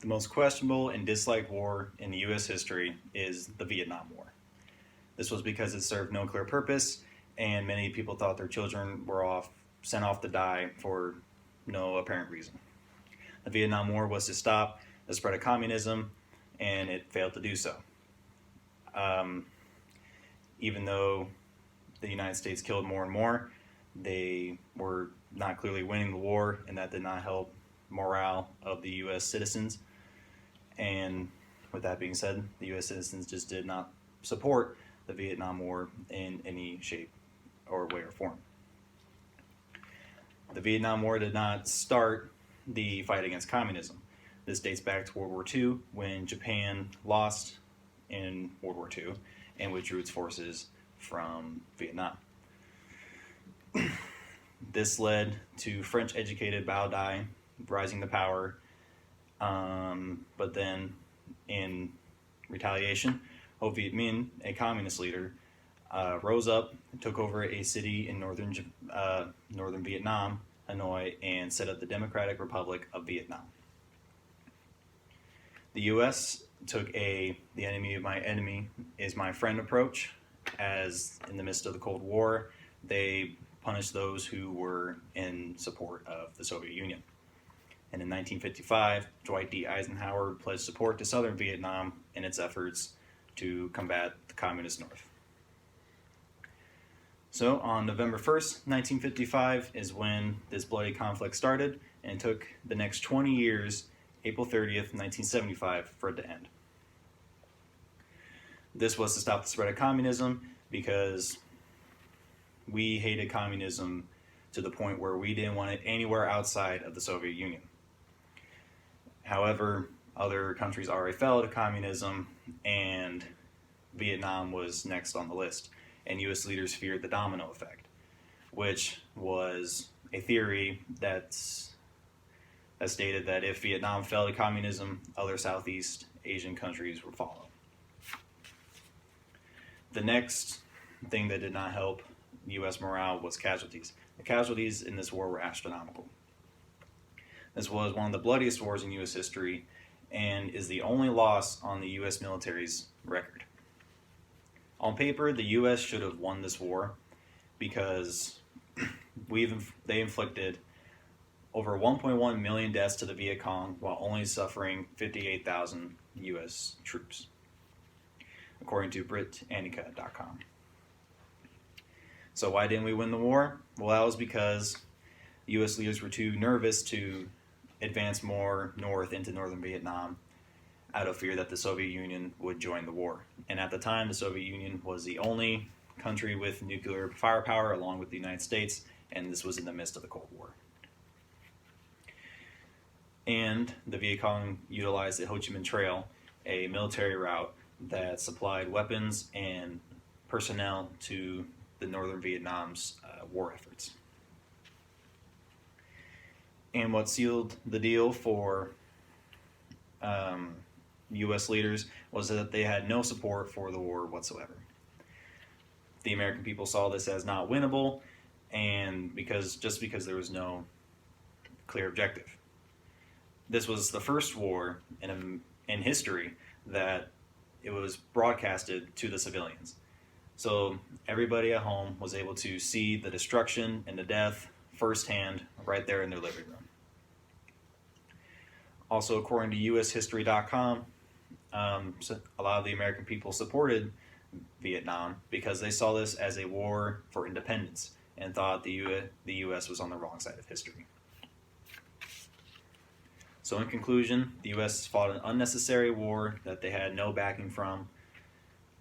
The most questionable and disliked war in U.S. history is the Vietnam War. This was because it served no clear purpose, and many people thought their children were sent off to die for no apparent reason. The Vietnam War was to stop the spread of communism, and it failed to do so. Even though the United States killed more and more, they were not clearly winning the war, and that did not help morale of the U.S. citizens. And with that being said, the U.S. citizens just did not support the Vietnam War in any shape or way or form. The Vietnam War did not start the fight against communism. This dates back to World War II, when Japan lost in World War II and withdrew its forces from Vietnam. This led to French-educated Bao Dai rising to power, but then in retaliation, Ho Viet Minh, a communist leader, rose up, took over a city in northern Vietnam, Hanoi, and set up the Democratic Republic of Vietnam. The U.S. took the enemy of my enemy is my friend approach, as in the midst of the Cold War, they punished those who were in support of the Soviet Union. And in 1955, Dwight D. Eisenhower pledged support to southern Vietnam in its efforts to combat the communist North. So on November 1st, 1955 is when this bloody conflict started, and it took the next 20 years, April 30th, 1975, for it to end. This was to stop the spread of communism because we hated communism to the point where we didn't want it anywhere outside of the Soviet Union. However, other countries already fell to communism, and Vietnam was next on the list. And U.S. leaders feared the domino effect, which was a theory that stated that if Vietnam fell to communism, other Southeast Asian countries would follow. The next thing that did not help U.S. morale was casualties. The casualties in this war were astronomical. This was one of the bloodiest wars in U.S. history and is the only loss on the U.S. military's record. On paper, the U.S. should have won this war because they inflicted over 1.1 million deaths to the Viet Cong while only suffering 58,000 U.S. troops, according to Britannica.com. So why didn't we win the war? Well, that was because U.S. leaders were too nervous to advance more north into northern Vietnam out of fear that the Soviet Union would join the war. And at the time, the Soviet Union was the only country with nuclear firepower along with the United States, and this was in the midst of the Cold War. And the Viet Cong utilized the Ho Chi Minh Trail, a military route that supplied weapons and personnel to the northern Vietnam's war efforts. And what sealed the deal for U.S. leaders was that they had no support for the war whatsoever. The American people saw this as not winnable, and because there was no clear objective. This was the first war in history that it was broadcasted to the civilians. So everybody at home was able to see the destruction and the death firsthand right there in their living room. Also, according to USHistory.com, a lot of the American people supported Vietnam because they saw this as a war for independence and thought the U.S. was on the wrong side of history. So in conclusion, the U.S. fought an unnecessary war that they had no backing from.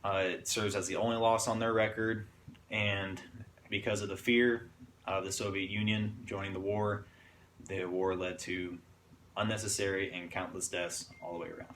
It serves as the only loss on their record, and because of the fear of the Soviet Union joining the war led to unnecessary and countless deaths all the way around.